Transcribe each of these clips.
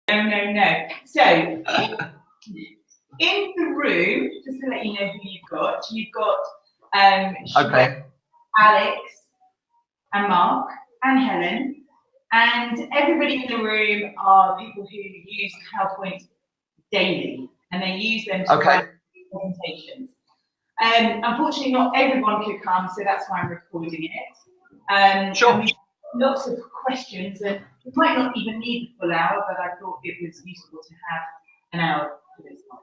No. So, in the room, just to let you know who you've got Okay. Alex and Mark and Helen, and everybody in the room are people who use PowerPoint daily, and they use them to write presentations. Unfortunately, not everyone could come, so that's why I'm recording it. Sure. And we've got lots of questions, and we might not even need the full hour, but I thought it was useful to have an hour for this one.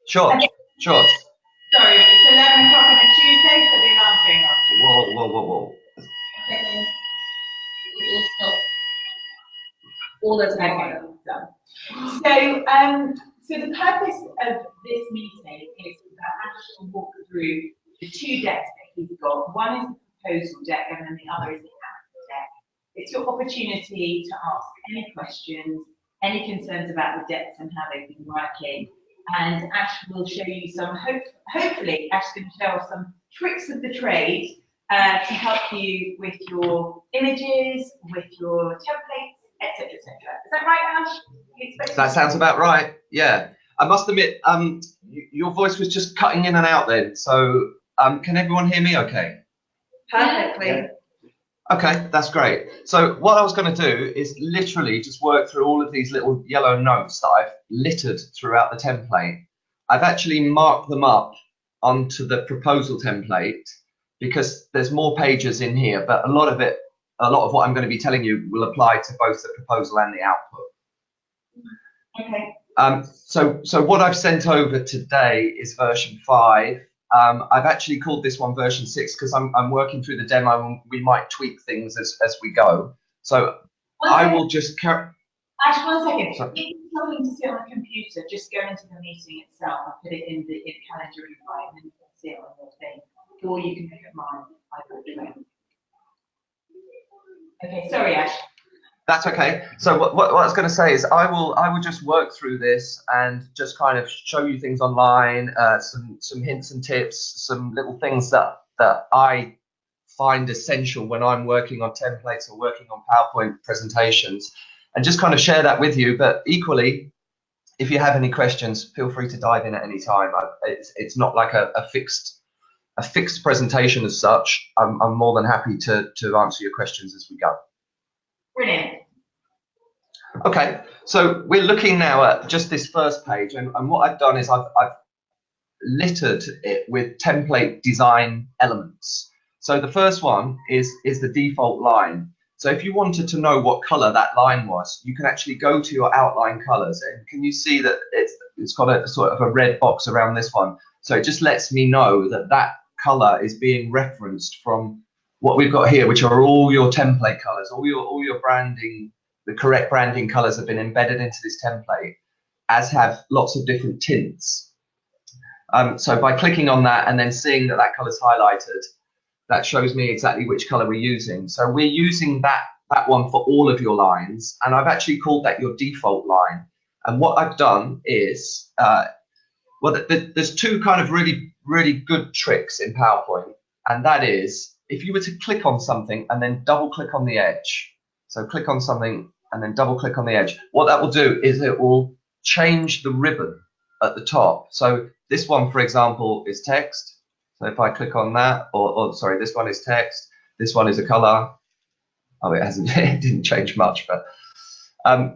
Sure. Sorry, it's 11 o'clock on a Tuesday, so the alarm's going off. Whoa. Second. It will stop. All those done. So the purpose of this meeting is that Ash will walk through the two decks that he's got. One is the proposal deck, and then the other is the actual deck. It's your opportunity to ask any questions, any concerns about the decks and how they've been working. And Ash will show you some, hopefully, Ash is going to show us some tricks of the trade to help you with your images, with your templates, etc., etc. Is that right, Ash? That sounds about right. Yeah. I must admit, your voice was just cutting in and out then. So, can everyone hear me okay? Perfectly. Yeah. Okay, that's great. So what I was going to do is literally just work through all of these little yellow notes that I've littered throughout the template. I've actually marked them up onto the proposal template because there's more pages in here, but a lot of what I'm going to be telling you will apply to both the proposal and the output. Okay. So what I've sent over today is version 5. I've actually called this one version 6 because I'm working through the demo and we might tweak things as we go. So I will just carry. Ash, 1 second. Sorry. If you're struggling to see it on a computer, just go into the meeting itself. I'll put it in the calendar invite and then you can see it on your thing. Or you can look at mine. Okay, sorry, Ash. That's okay. So what I was going to say is I will just work through this and just kind of show you things online, some hints and tips, some little things that I find essential when I'm working on templates or working on PowerPoint presentations, and just kind of share that with you. But equally, if you have any questions, feel free to dive in at any time. It's not like a fixed presentation as such. I'm more than happy to answer your questions as we go. Brilliant. Okay, so we're looking now at just this first page, and what I've done is I've littered it with template design elements. So the first one is the default line. So if you wanted to know what color that line was, you can actually go to your outline colors, and can you see that it's got a sort of a red box around this one? So it just lets me know that color is being referenced from what we've got here, which are all your template colors, all your branding. The correct branding colors have been embedded into this template, as have lots of different tints. So by clicking on that and then seeing that color is highlighted, that shows me exactly which color we're using. So we're using that one for all of your lines, and I've actually called that your default line. And what I've done is, there's two kind of really good tricks in PowerPoint, and that is if you were to click on something and then double click on the edge. So click on something and then double click on the edge. What that will do is it will change the ribbon at the top. So this one, for example, is text. So if I click on that, or sorry, this one is text. This one is a color. Oh, it hasn't. It didn't change much. But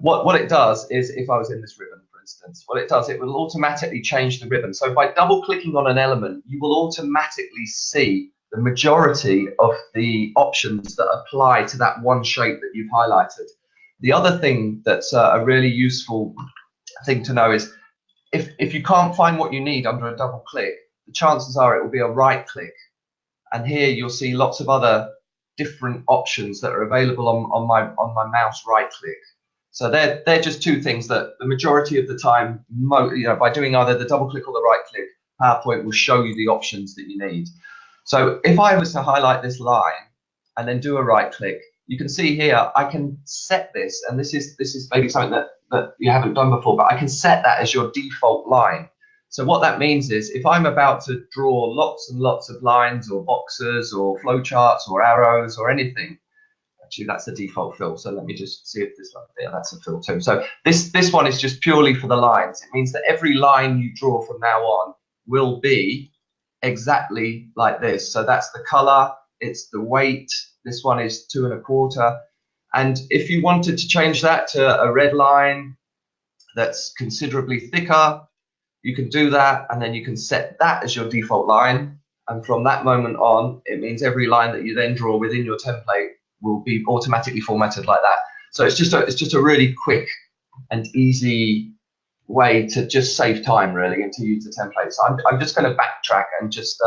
what it does is, if I was in this ribbon, for instance, what it does, it will automatically change the ribbon. So by double clicking on an element, you will automatically see the majority of the options that apply to that one shape that you've highlighted. The other thing that's a really useful thing to know is if you can't find what you need under a double click, the chances are it will be a right click. And here you'll see lots of other different options that are available on my mouse right click. So they're just two things that the majority of the time, by doing either the double click or the right click, PowerPoint will show you the options that you need. So if I was to highlight this line and then do a right click, you can see here I can set this, and this is maybe something that you haven't done before, but I can set that as your default line. So what that means is if I'm about to draw lots and lots of lines or boxes or flowcharts or arrows or anything, Actually, that's the default fill. So let me just see if this one, yeah, that's a fill too. So this one is just purely for the lines. It means that every line you draw from now on will be exactly like this. So that's the color, it's the weight. This one is 2 1/4. And if you wanted to change that to a red line that's considerably thicker, you can do that, and then you can set that as your default line. And from that moment on, it means every line that you then draw within your template will be automatically formatted like that. So it's just a really quick and easy way to just save time, really, and to use the template. So I'm just going to backtrack and just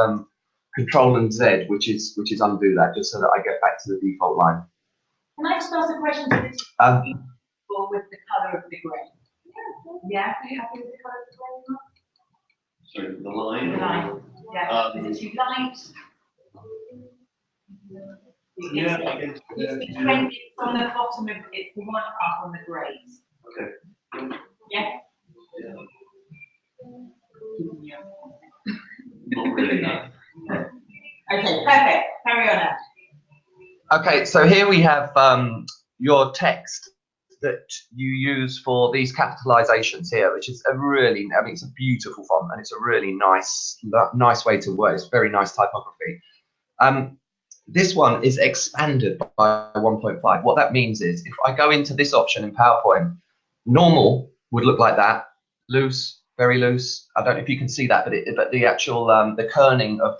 Control and Z, which is undo that, just so that I get back to the default line. Can I just ask a question to this or with the colour of the grey? Yeah, are you happy with the colour of the grey? Sorry, the line? The line, yeah. Is it too light? Yeah, I guess. It's the trend on the bottom of it's the white half on the greys. Okay. Yeah? Yeah. Not really, no. Okay, perfect. Carry on. Okay, so here we have your text that you use for these capitalizations here, which is a really, I mean, it's a beautiful font and it's a really nice way to work. It's very nice typography. This one is expanded by 1.5. What that means is if I go into this option in PowerPoint, normal would look like that, loose, very loose. I don't know if you can see that, but the actual the kerning of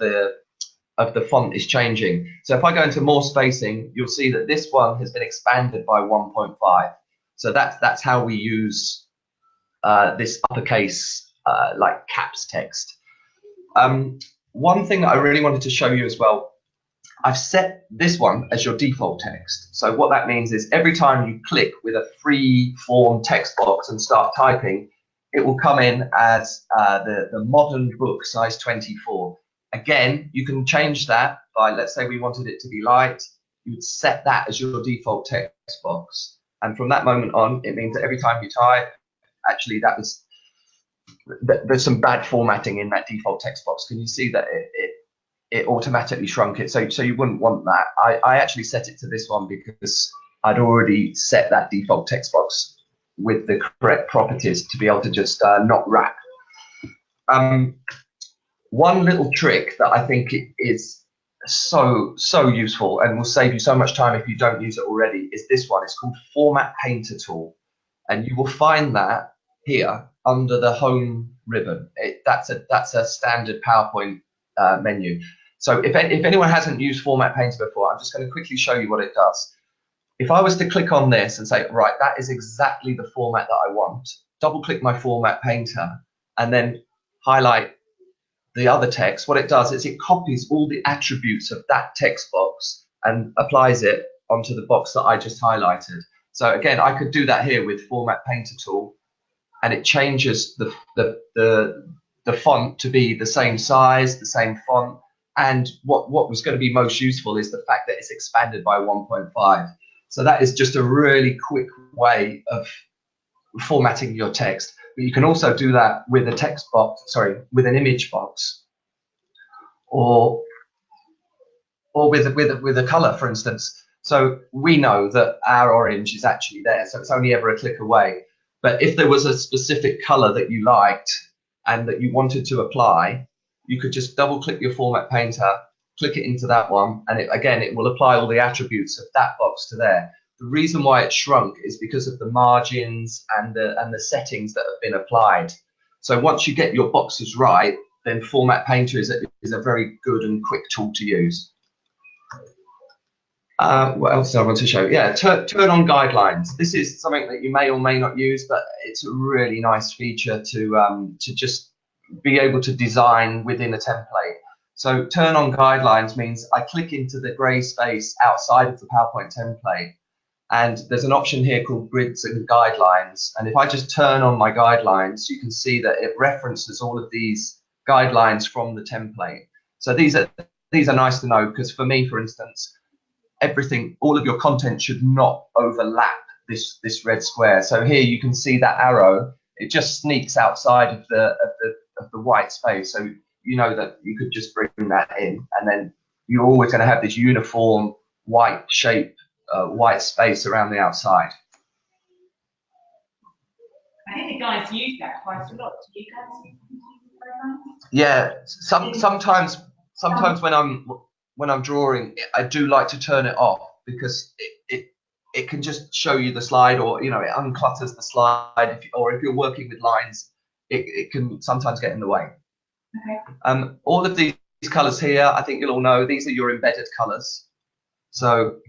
the font is changing. So if I go into more spacing, you'll see that this one has been expanded by 1.5. So that's how we use this uppercase like caps text. One thing that I really wanted to show you as well, I've set this one as your default text. So what that means is every time you click with a free form text box and start typing, it will come in as the modern book size 24. Again, you can change that by, let's say we wanted it to be light, you would set that as your default text box. And from that moment on, it means that every time you type, actually there's some bad formatting in that default text box. Can you see that it automatically shrunk it? So you wouldn't want that. I actually set it to this one because I'd already set that default text box with the correct properties to be able to just not wrap. One little trick that I think is so useful and will save you so much time if you don't use it already is this one. It's called Format Painter Tool, and you will find that here under the Home ribbon. That's a standard PowerPoint menu. So if anyone hasn't used Format Painter before, I'm just going to quickly show you what it does. If I was to click on this and say, right, that is exactly the format that I want, double click my Format Painter and then highlight the other text, what it does is it copies all the attributes of that text box and applies it onto the box that I just highlighted. So again, I could do that here with Format Painter Tool, and it changes the font to be the same size, the same font, and what was going to be most useful is the fact that it's expanded by 1.5. So that is just a really quick way of formatting your text. But you can also do that with a text box, sorry, with an image box, or with a color, for instance. So we know that our orange is actually there, so it's only ever a click away. But if there was a specific color that you liked and that you wanted to apply, you could just double click your Format Painter, click it into that one, and it will apply all the attributes of that box to there. The reason why it shrunk is because of the margins and the settings that have been applied. So once you get your boxes right, then Format Painter is a very good and quick tool to use. What else do I want to show? Yeah, turn on guidelines. This is something that you may or may not use, but it's a really nice feature to just be able to design within a template. So turn on guidelines means I click into the grey space outside of the PowerPoint template, and there's an option here called grids and guidelines. And if I just turn on my guidelines, you can see that it references all of these guidelines from the template. So these are nice to know, because for me, for instance, all of your content should not overlap this red square. So here you can see that arrow, it just sneaks outside of the white space. So you know that you could just bring that in, and then you're always going to have this uniform white shape white space around the outside. I think the guys use that quite a lot. Do you guys use it very much? Yeah, sometimes when I'm drawing, I do like to turn it off because it can just show you the slide, or it unclutters the slide. If you're working with lines, it can sometimes get in the way. Okay. All of these colors here, I think you'll all know, these are your embedded colors. So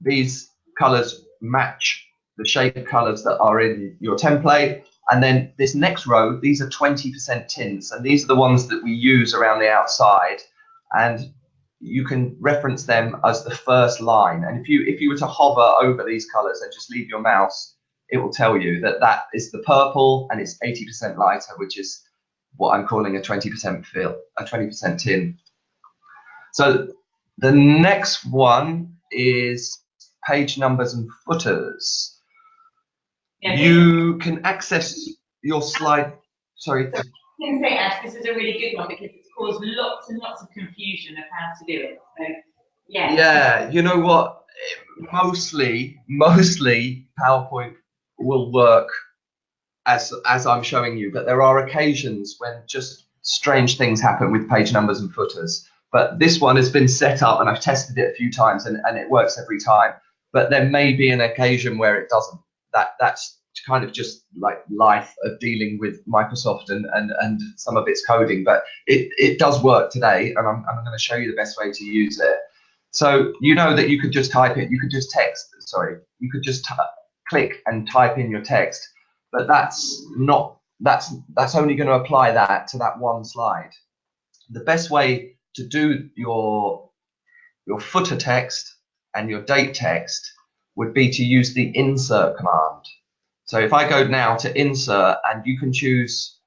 these colors match the shape colors that are in your template. And then this next row, these are 20% tints, and these are the ones that we use around the outside. And you can reference them as the first line. And if you were to hover over these colors and just leave your mouse, it will tell you that that is the purple and it's 80% lighter, which is what I'm calling a 20% fill, a 20% tin. So the next one is page numbers and footers. Yeah, You can access your slide. Sorry. I can say, Ash, this is a really good one because it's caused lots and lots of confusion of how to do it. So, yeah. Yeah, you know what? Mostly PowerPoint will work as I'm showing you, but there are occasions when just strange things happen with page numbers and footers. But this one has been set up, and I've tested it a few times, and it works every time. But there may be an occasion where it doesn't. That's kind of just like life of dealing with Microsoft and some of its coding. But it does work today, and I'm going to show you the best way to use it. So you know that you could just type it. You could just you could just click and type in your text. But that's only going to apply that to that one slide. The best way to do your footer text and your date text would be to use the insert command. So if I go now to insert, and you can choose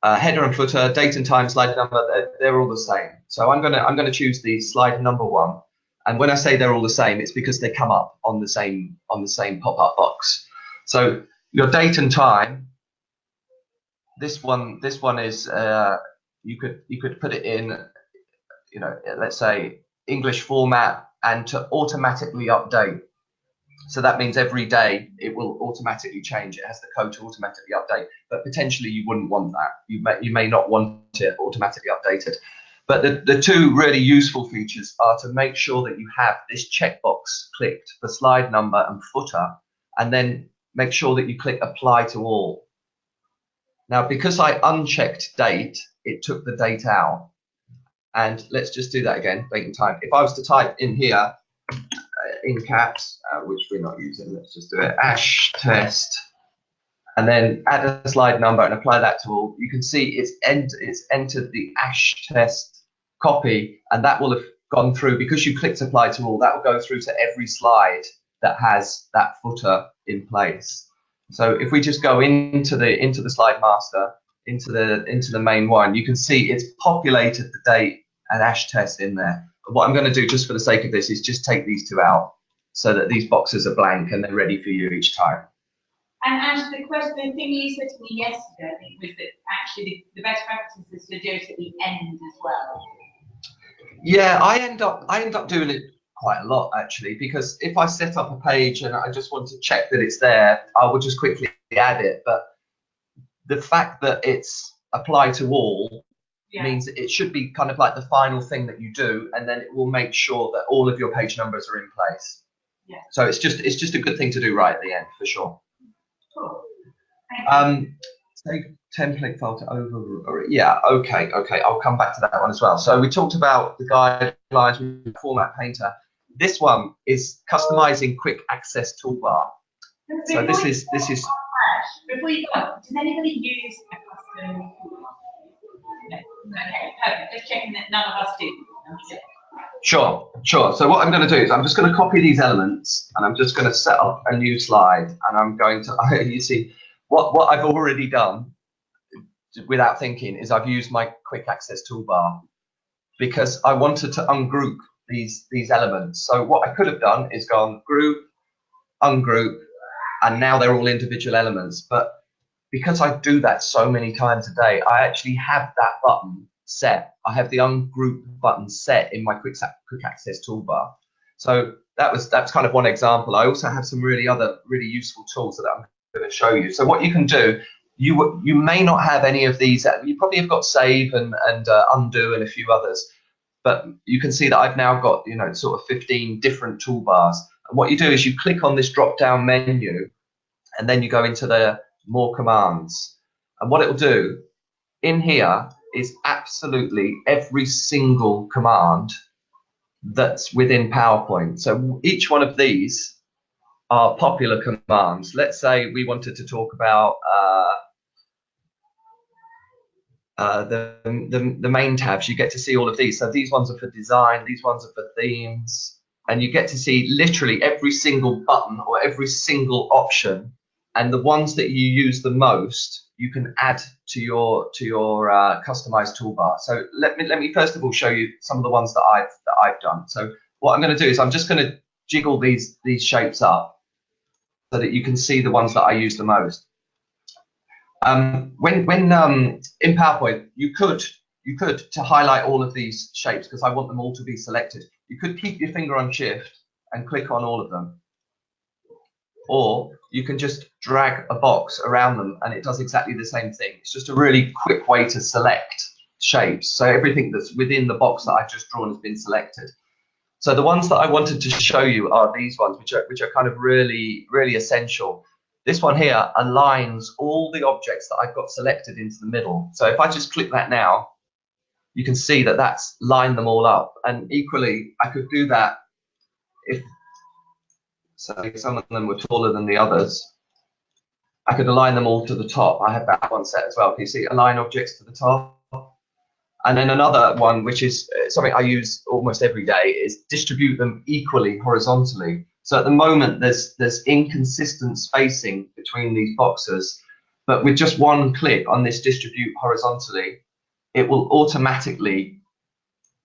header and footer, date and time, slide number, they're all the same. So I'm gonna choose the slide number 1, and when I say they're all the same, it's because they come up on the same pop-up box. So your date and time, this one is you could put it in, let's say English format, and to automatically update. So that means every day it will automatically change. It has the code to automatically update, but potentially you wouldn't want that. You may not want it automatically updated. But the two really useful features are to make sure that you have this checkbox clicked for slide number and footer, and then make sure that you click apply to all. Now, because I unchecked date, it took the date out. And let's just do that again, date and time. If I was to type in here, in caps, which we're not using, let's just do it, Ash test, and then add a slide number and apply that to all, you can see it's entered the Ash test copy, and that will have gone through, because you clicked apply to all, that will go through to every slide that has that footer in place. So if we just go into the slide master, into the main one, you can see it's populated the date and Ash test in there. But what I'm going to do, just for the sake of this, is just take these two out so that these boxes are blank and they're ready for you each time. And Ash, the thing you said to me yesterday, I think, was that actually the best practice is to do it at the end as well. Yeah, I end up doing it quite a lot, actually, because if I set up a page and I just want to check that it's there, I will just quickly add it. But the fact that it's apply to all means that it should be kind of like the final thing that you do, and then it will make sure that all of your page numbers are in place. Yeah. So it's just a good thing to do right at the end, for sure. Cool. Save template file to over. Yeah. Okay. I'll come back to that one as well. So we talked about the guidelines with Format Painter. This one is customizing quick access toolbar. So this is. Before you go on, does anybody use a custom toolbar? No. Okay, perfect. Just checking that none of us do. Sure. So what I'm going to do is I'm just going to copy these elements, and I'm just going to set up a new slide, and I'm going to, you see, what I've already done without thinking is I've used my quick access toolbar because I wanted to ungroup these elements. So what I could have done is gone group, ungroup, and now they're all individual elements. But because I do that so many times a day, I actually have that button set. I have the ungroup button set in my quick access toolbar. So that's kind of one example. I also have some really useful tools that I'm going to show you. So what you can do, you may not have any of these. You probably have got save and undo and a few others, but you can see that I've now got, you know, sort of 15 different toolbars. And what you do is you click on this drop down menu, and then you go into the more commands. And what it will do in here is absolutely every single command that's within PowerPoint. So each one of these are popular commands. Let's say we wanted to talk about the main tabs. You get to see all of these. So these ones are for design, these ones are for themes, and you get to see literally every single button or every single option. And the ones that you use the most, you can add to your customized toolbar. So let me first of all show you some of the ones that I've done. So what I'm going to do is I'm just going to jiggle these shapes up so that you can see the ones that I use the most. When in PowerPoint, you could to highlight all of these shapes, because I want them all to be selected, you could keep your finger on Shift and click on all of them. Or you can just drag a box around them and it does exactly the same thing. It's just a really quick way to select shapes. So everything that's within the box that I've just drawn has been selected. So the ones that I wanted to show you are these ones, which are kind of really essential. This one here aligns all the objects that I've got selected into the middle. So if I just click that now, you can see that that's lined them all up. And equally, I could do that if, so some of them were taller than the others. I could align them all to the top. I have that one set as well. Can you see align objects to the top? And then another one, which is something I use almost every day, is distribute them equally horizontally. So at the moment, there's inconsistent spacing between these boxes, but with just one click on this distribute horizontally, it will automatically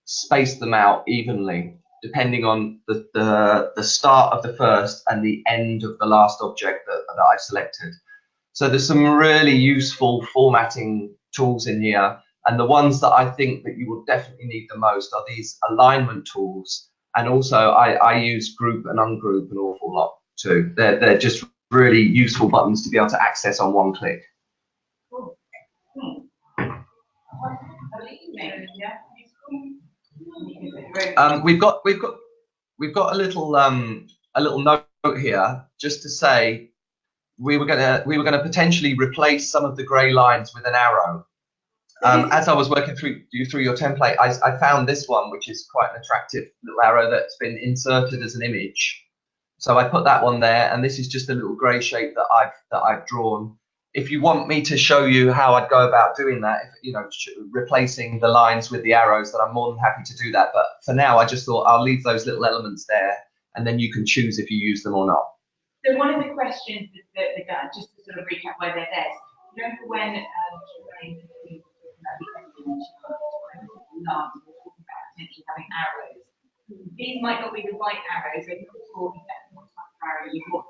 space them out evenly, depending on the start of the first and the end of the last object that I've selected. So there's some really useful formatting tools in here. And the ones that I think that you will definitely need the most are these alignment tools. And also I use group and ungroup an awful lot too. They're just really useful buttons to be able to access on one click. Cool. We've got a little note here just to say we were gonna potentially replace some of the grey lines with an arrow. As I was working through your template, I found this one, which is quite an attractive little arrow that's been inserted as an image. So I put that one there, and this is just a little grey shape that I've drawn. If you want me to show you how I'd go about doing that, you know, replacing the lines with the arrows, then I'm more than happy to do that. But for now, I just thought I'll leave those little elements there, and then you can choose if you use them or not. So one of the questions that just to sort of recap why they're there. Remember when potentially having arrows. These might not be the right arrows, they're not talking about what type of arrow you want.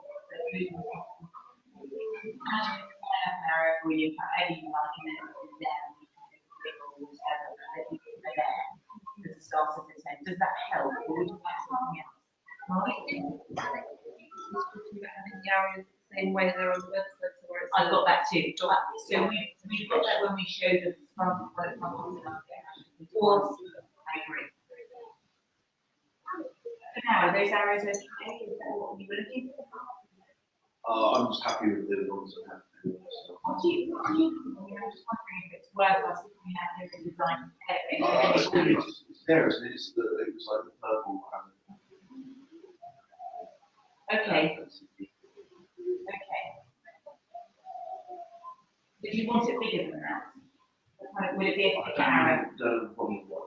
An arrow where you put any like and then it's down, or whatever, that you put there at the start of the sentence. Does that help? Or would you like something else? Having the arrows the same way they're on websites. I've got that too. So we got that when we showed the front of Or I agree. For now, are those arrows okay? Is that what you were looking for? I'm just happy with the ones that have. I'm just wondering if it's worth us looking at the design. It's there, isn't it? It was like the purple. Okay. Did you want it bigger than that? Would it be a thick arrow? Don't have a problem with what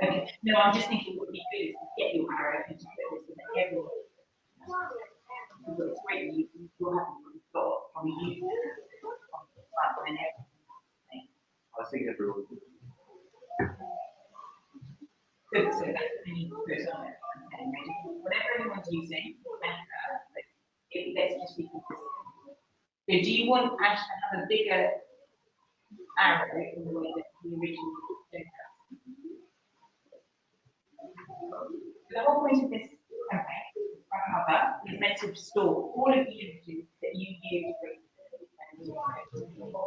Okay. No, I'm just thinking what would be good is to get your arrow and just put this in everyone. It's great that you're happy what you've got from you and everything. I think everyone. So that's what we need to put on it. Whatever everyone's using, let's just be consistent. So do you want Ash to have a bigger arrow in the way that the original did that? The whole point of this campaign, cover, is meant to store all of the images that you use for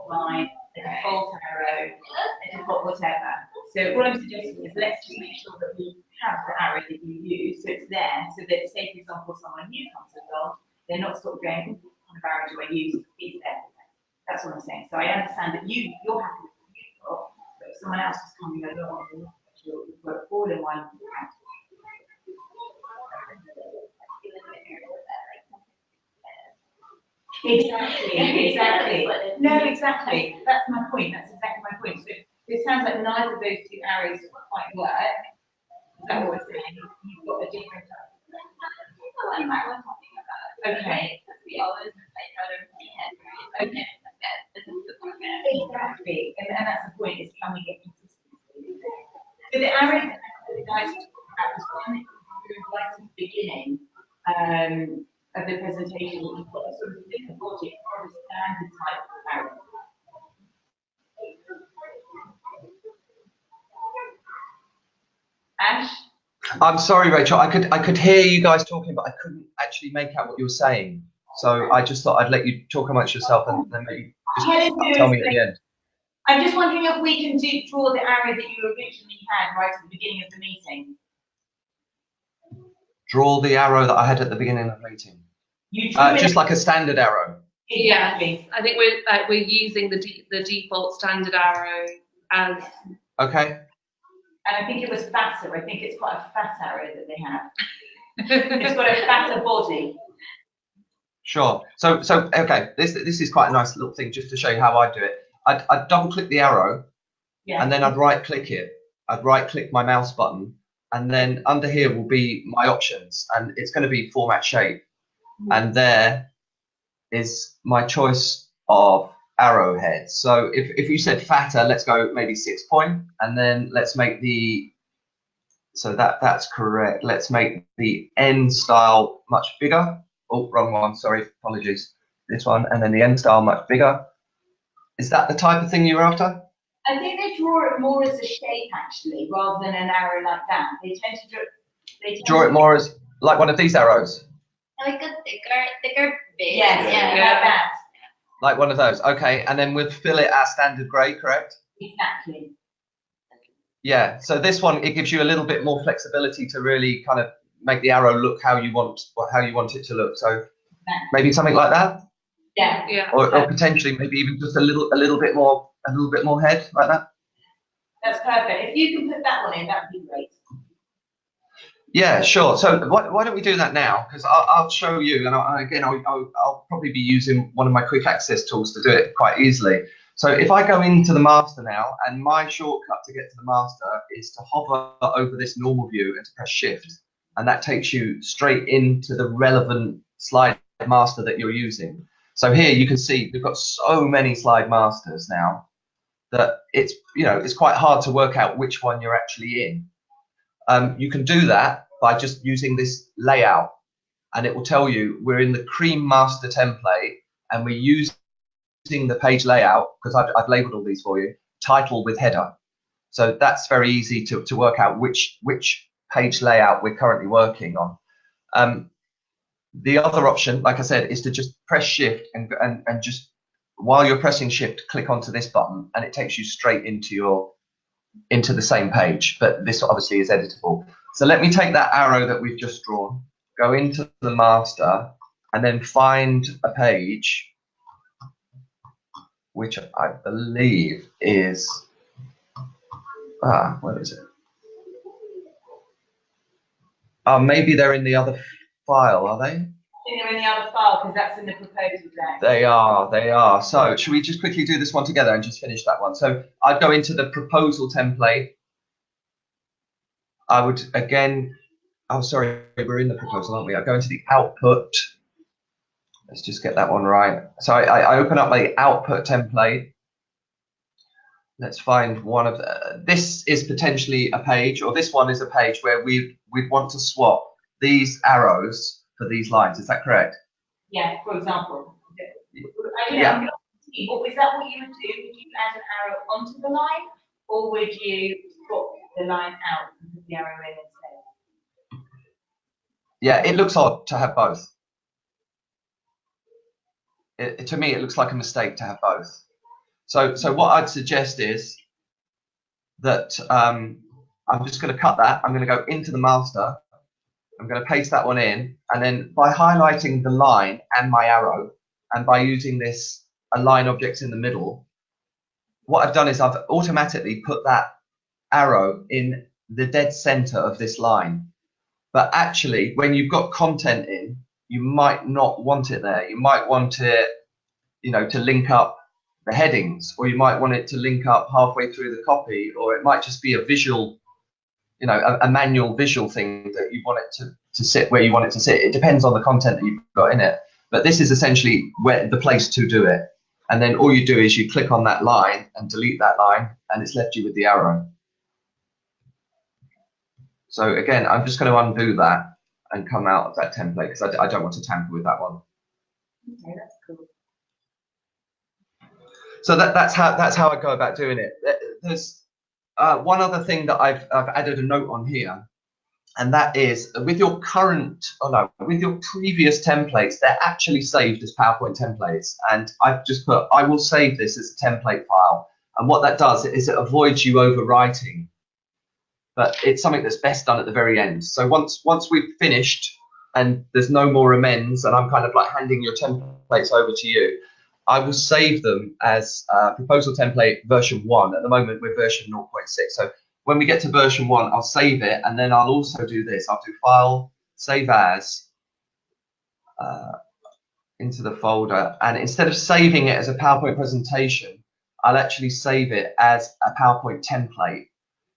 line, a default arrow, a default whatever. So what I'm suggesting is let's just make sure that we have the arrow that you use, so it's there, so that say for example someone new comes along, they're not sort of going, what kind of arrow do I use? It's there. That's what I'm saying. So I understand that you're happy with what you've got, but if someone else is coming along, you've got all in one. Exactly. No, exactly. That's my point. That's exactly my point. So it sounds like neither of those two arrows quite work. Is that what we're saying? You've got a different. Okay. Okay. Exactly. And that's the point, is can we get consistency? So the arrow that the guys talked about was one that you drew right at the beginning of the presentation. You've got a sort of different logic for a standard type of arrow. Ash? I'm sorry, Rachel. I could hear you guys talking, but I couldn't actually make out what you were saying. So I just thought I'd let you talk amongst yourself and then maybe just tell me at the end. I'm just wondering if we can draw the arrow that you originally had right at the beginning of the meeting. Draw the arrow that I had at the beginning of the meeting. You drew just like a standard arrow. Exactly. I think we're using the default standard arrow as. Okay. And I think it was fatter. I think it's quite a fat arrow that they have. It's got a fatter body. Sure. So okay. This is quite a nice little thing just to show you how I do it. I'd double click the arrow, Yeah. and then I'd right click it. I'd right click my mouse button, and then under here will be my options, and it's going to be format shape, and there is my choice of arrowhead. So if you said fatter, let's go maybe 6 point, and then let's make the, so that's correct. Let's make the end style much bigger. Oh, wrong one. Sorry, apologies. This one, and then the end style much bigger. Is that the type of thing you're after? I think they draw it more as a shape actually, rather than an arrow like that. They tend to Draw it more as like one of these arrows. Like a thicker base. Yes, Yeah. like that. Like one of those. Okay, and then we'll fill it at standard grey, correct? Exactly. Yeah. So this one, it gives you a little bit more flexibility to really kind of make the arrow look how you want it to look. So maybe something like that. Yeah. Yeah. Or potentially maybe even just a little bit more head like that. That's perfect. If you can put that one in, that would be great. Yeah, sure. So why don't we do that now? Because I'll show you, and I'll probably be using one of my quick access tools to do it quite easily. So if I go into the master now, and my shortcut to get to the master is to hover over this normal view and to press shift, and that takes you straight into the relevant slide master that you're using. So here you can see we've got so many slide masters now that it's quite hard to work out which one you're actually in. You can do that by just using this layout, and it will tell you we're in the cream master template, and we're using the page layout, because I've labeled all these for you, title with header. So that's very easy to work out which page layout we're currently working on. The other option, like I said, is to just press shift and just while you're pressing shift, click onto this button, and it takes you straight into the same page, but this obviously is editable. So let me take that arrow that we've just drawn, go into the master, and then find a page which I believe is, where is it? Oh, maybe they're in the other file, are they? I think they're in the other file because that's in the proposal deck. They are. So should we just quickly do this one together and just finish that one? So I'd go into the proposal template. I would again, oh sorry, we're in the proposal, aren't we? I go into the output. Let's just get that one right. So I open up my output template. Let's find one of this is potentially a page, or this one is a page where we'd want to swap these arrows for these lines. Is that correct? Yeah, for example. Yeah. Is that what you would do? Would you add an arrow onto the line, or would you swap the line out and put the arrow in instead? Yeah, it looks odd to have both. To me, it looks like a mistake to have both. So what I'd suggest is that I'm just going to cut that. I'm going to go into the master. I'm going to paste that one in, and then by highlighting the line and my arrow, and by using this align objects in the middle, what I've done is I've automatically put that arrow in the dead center of this line. But actually, when you've got content in, you might not want it there. You might want it, you know, to link up the headings, or you might want it to link up halfway through the copy, or it might just be a visual, you know, a manual visual thing that you want it to sit where you want it to sit. It depends on the content that you've got in it. But this is essentially where the place to do it. And then all you do is you click on that line and delete that line, and it's left you with the arrow. So again, I'm just going to undo that and come out of that template because I don't want to tamper with that one. Okay, that's cool. So that's how I go about doing it. There's one other thing that I've added a note on here, and that is with your with your previous templates, they're actually saved as PowerPoint templates, and I've just put I will save this as a template file. And what that does is it avoids you overwriting. But it's something that's best done at the very end. So once we've finished and there's no more amends, and I'm kind of like handing your templates over to you, I will save them as proposal template version 1. At the moment, we're version 0.6. So when we get to version 1, I'll save it, and then I'll also do this. I'll do File, Save As, into the folder, and instead of saving it as a PowerPoint presentation, I'll actually save it as a PowerPoint template.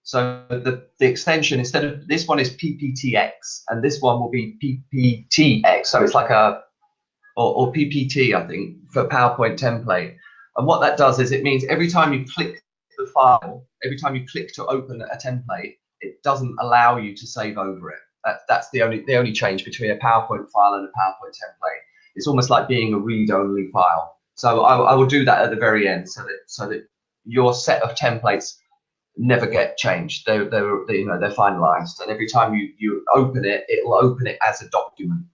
So the extension, instead of this one is PPTX, and this one will be PPTX. So it's like or PPT, I think, for PowerPoint template. And what that does is it means every time you click the file, every time you click to open a template, it doesn't allow you to save over it. That's the only change between a PowerPoint file and a PowerPoint template. It's almost like being a read-only file. So I will do that at the very end, so that your set of templates never get changed. They're finalized, and every time you open it, it'll open it as a document,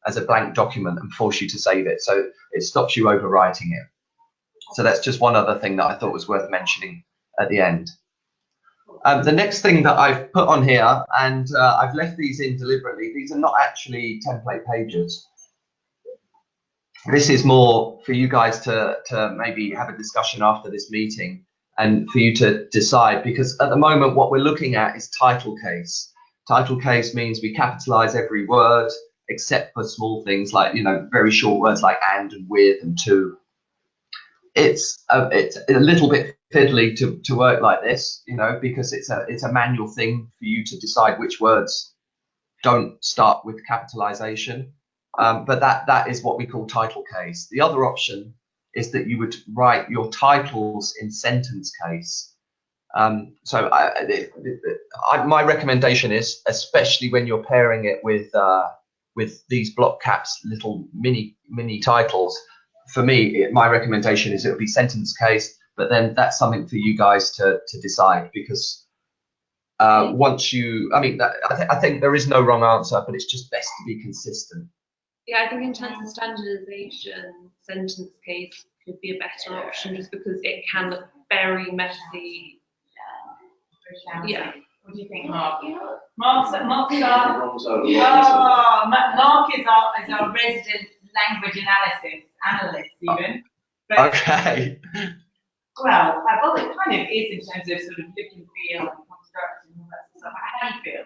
as a blank document, and force you to save it. So it stops you overwriting it. So that's just one other thing that I thought was worth mentioning at the end. The next thing that I've put on here, and I've left these in deliberately, these are not actually template pages. This is more for you guys to maybe have a discussion after this meeting, and for you to decide, because at the moment what we're looking at is title case. Title case means we capitalize every word except for small things like, you know, very short words like and with and to. It's a little bit fiddly to work like this, you know, because it's a manual thing for you to decide which words don't start with capitalization. But that is what we call title case. The other option is that you would write your titles in sentence case. So my recommendation is, especially when you're pairing it with these block caps, little mini titles, for me, my recommendation is it would be sentence case, but then that's something for you guys to decide, because once you, I mean, I think there is no wrong answer, but it's just best to be consistent. Yeah, I think in terms of standardization, sentence case could be a better option, just because it can look very messy. Yeah. What do you think, Mark? Mark Mark is our resident language analyst even. But, Okay. well, it kind of is in terms of sort of look and feel and construct and all that sort of stuff. How do you feel?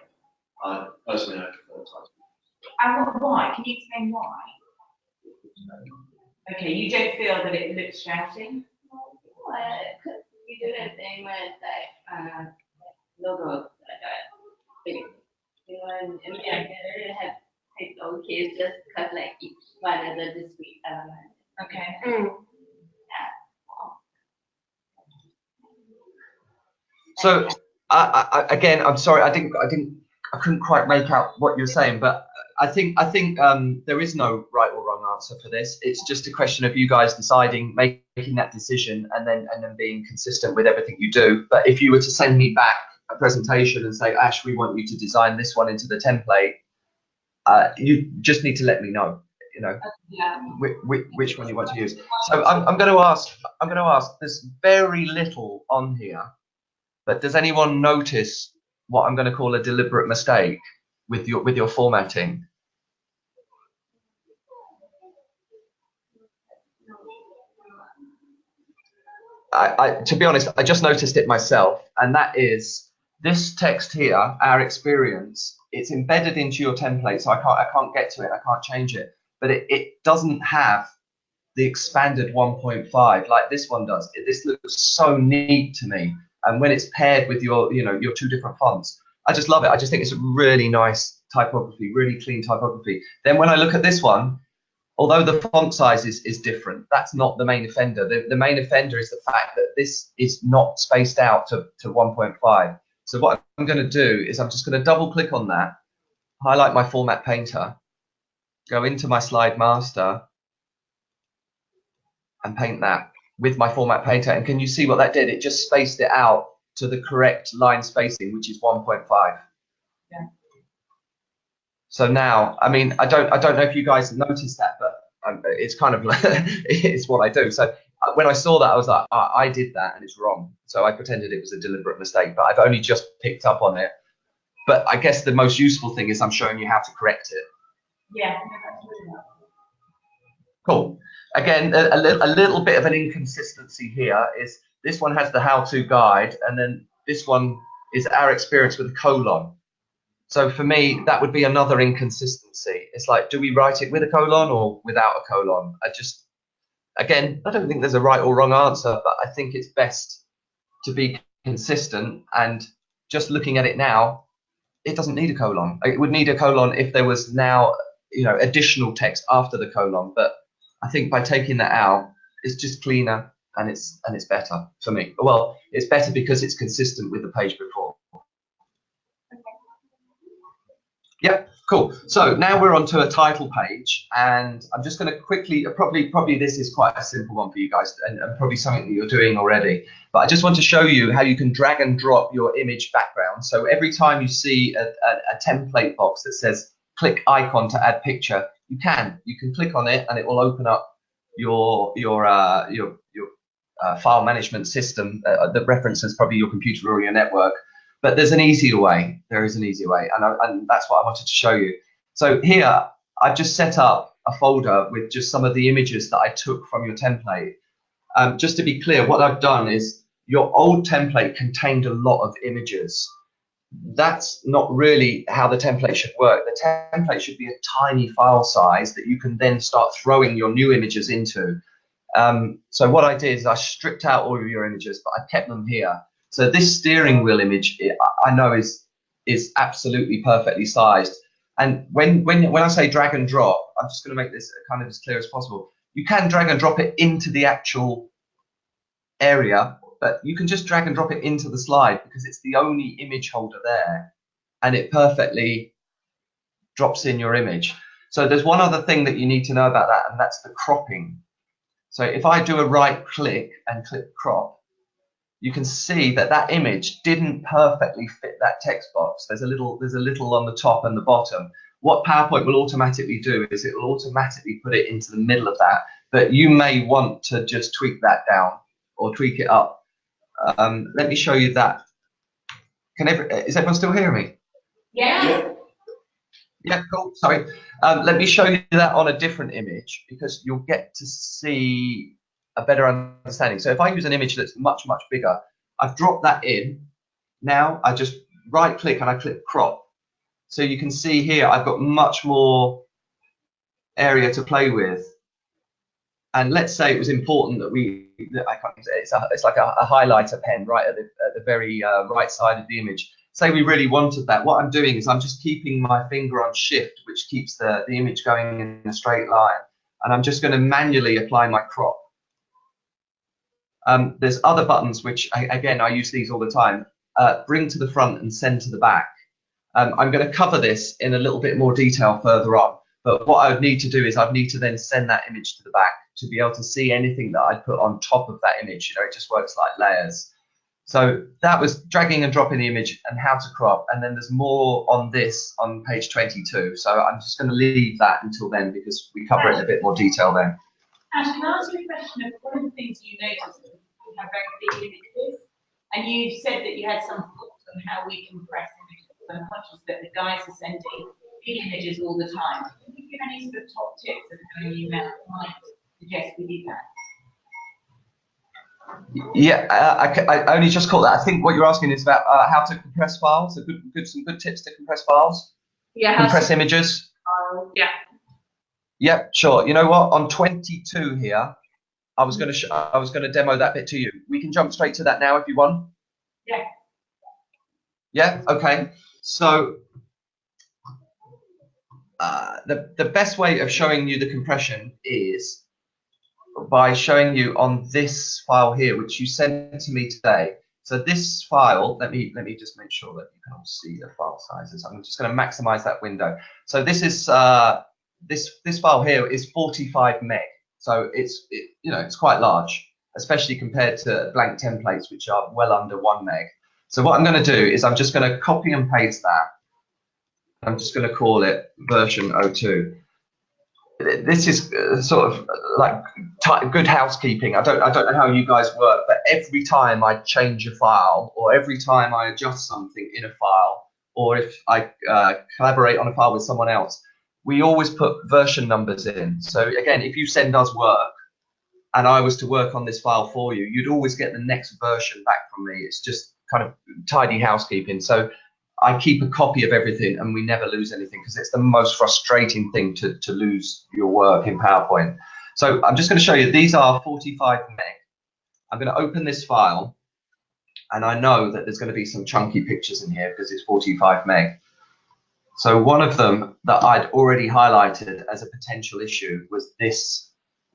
I personally I prefer title. And why? Can you explain why? Okay, you don't feel that it looks shouting? Because we do the thing where it's like logos big. You know, and I didn't have type lowercase just because like each one is a discrete element. Okay. So again, I'm sorry, I couldn't quite make out what you're saying, but I think there is no right or wrong answer for this. It's just a question of you guys deciding, making that decision, and then being consistent with everything you do. But if you were to send me back a presentation and say, Ash, we want you to design this one into the template, you just need to let me know, you know, Yeah. which one you want to use. So I'm going to ask. There's very little on here, but does anyone notice what I'm going to call a deliberate mistake with your formatting? To be honest, I just noticed it myself, and that is this text here, our experience. It's embedded into your template, so I can't get to it. I can't change it, but it doesn't have the expanded 1.5 like this one does. This looks so neat to me, and when it's paired with your your two different fonts, I just love it. I just think it's a really nice typography, really clean typography. Then when I look at this one, although the font size is different, that's not the main offender. The main offender is the fact that this is not spaced out to 1.5. So what I'm going to do is I'm just going to double click on that, highlight my format painter, go into my slide master, and paint that with my format painter. And can you see what that did? It just spaced it out to the correct line spacing, which is 1.5. Yeah. So now, I mean, I don't know if you guys noticed that, but it's kind of it's what I do. So when I saw that, I was like, I did that and it's wrong. So I pretended it was a deliberate mistake, but I've only just picked up on it. But I guess the most useful thing is I'm showing you how to correct it. Yeah, no, that's really helpful. Cool. Again, a little bit of an inconsistency here is this one has the how-to guide, and then this one is our experience with a colon. So for me, that would be another inconsistency. It's like, do we write it with a colon or without a colon? Again, I don't think there's a right or wrong answer, but I think it's best to be consistent. And just looking at it now, it doesn't need a colon. It would need a colon if there was now, additional text after the colon. But I think by taking that out, it's just cleaner and it's better for me. Well, it's better because it's consistent with the page before. Yep, cool. So now we're onto a title page, and I'm just going to quickly, probably this is quite a simple one for you guys, and probably something that you're doing already. But I just want to show you how you can drag and drop your image background. So every time you see a template box that says click icon to add picture, you can click on it, and it will open up your file management system that references probably your computer or your network. But there's an easier way. There is an easier way, and that's what I wanted to show you. So here, I've just set up a folder with just some of the images that I took from your template. Just to be clear, what I've done is your old template contained a lot of images. That's not really how the template should work. The template should be a tiny file size that you can then start throwing your new images into. So what I did is I stripped out all of your images, but I kept them here. So this steering wheel image, I know is absolutely perfectly sized. And when I say drag and drop, I'm just going to make this kind of as clear as possible. You can drag and drop it into the actual area, but you can just drag and drop it into the slide because it's the only image holder there, and it perfectly drops in your image. So there's one other thing that you need to know about that, and that's the cropping. So if I do a right click and click crop, you can see that that image didn't perfectly fit that text box. There's a little on the top and the bottom. What PowerPoint will automatically do is it will automatically put it into the middle of that, but you may want to just tweak that down or tweak it up. Let me show you that. Is everyone still hearing me? Yeah. Yeah, cool. Sorry. Let me show you that on a different image because you'll get to see a better understanding. So if I use an image that's much, much bigger, I've dropped that in. Now I just right click and I click crop. So you can see here I've got much more area to play with. And let's say it was important that it's like a highlighter pen right at the very right side of the image. Say we really wanted that. What I'm doing is I'm just keeping my finger on shift, which keeps the image going in a straight line. And I'm just going to manually apply my crop. There's other buttons, which, again, I use these all the time. Bring to the front and send to the back. I'm going to cover this in a little bit more detail further on. But what I would need to do is I'd need to then send that image to the back to be able to see anything that I put on top of that image. It just works like layers. So that was dragging and dropping the image and how to crop. And then there's more on this on page 22. So I'm just going to leave that until then because we cover it in a bit more detail then. Ash, can I ask you a question of one of the things you noticed that we have very big images, and you said that you had some thoughts on how we compress images. I'm conscious that the guys are sending big images all the time. Can you give any sort of top tips of how you might suggest we do that? Yeah, I only just caught that. I think what you're asking is about how to compress files. Some good tips to compress files. Yeah. Compress images. Yeah. Yep, sure. You know what? On 22 here, I was going to demo that bit to you. We can jump straight to that now if you want. Yeah. Yeah. Okay. So the best way of showing you the compression is by showing you on this file here, which you sent to me today. So this file, let me just make sure that you can all see the file sizes. I'm just going to maximize that window. So this is this file here is 45 meg. So it's quite large, especially compared to blank templates, which are well under 1 meg. So what I'm going to do is I'm just going to copy and paste that. I'm just going to call it version 02. This is sort of like good housekeeping. I don't know how you guys work, but every time I change a file, or every time I adjust something in a file, or if I collaborate on a file with someone else, we always put version numbers in. So again, if you send us work and I was to work on this file for you, you'd always get the next version back from me. It's just kind of tidy housekeeping. So I keep a copy of everything and we never lose anything, because it's the most frustrating thing to lose your work in PowerPoint. So I'm just going to show you, these are 45 meg. I'm going to open this file, and I know that there's going to be some chunky pictures in here because it's 45 meg. So one of them that I'd already highlighted as a potential issue was this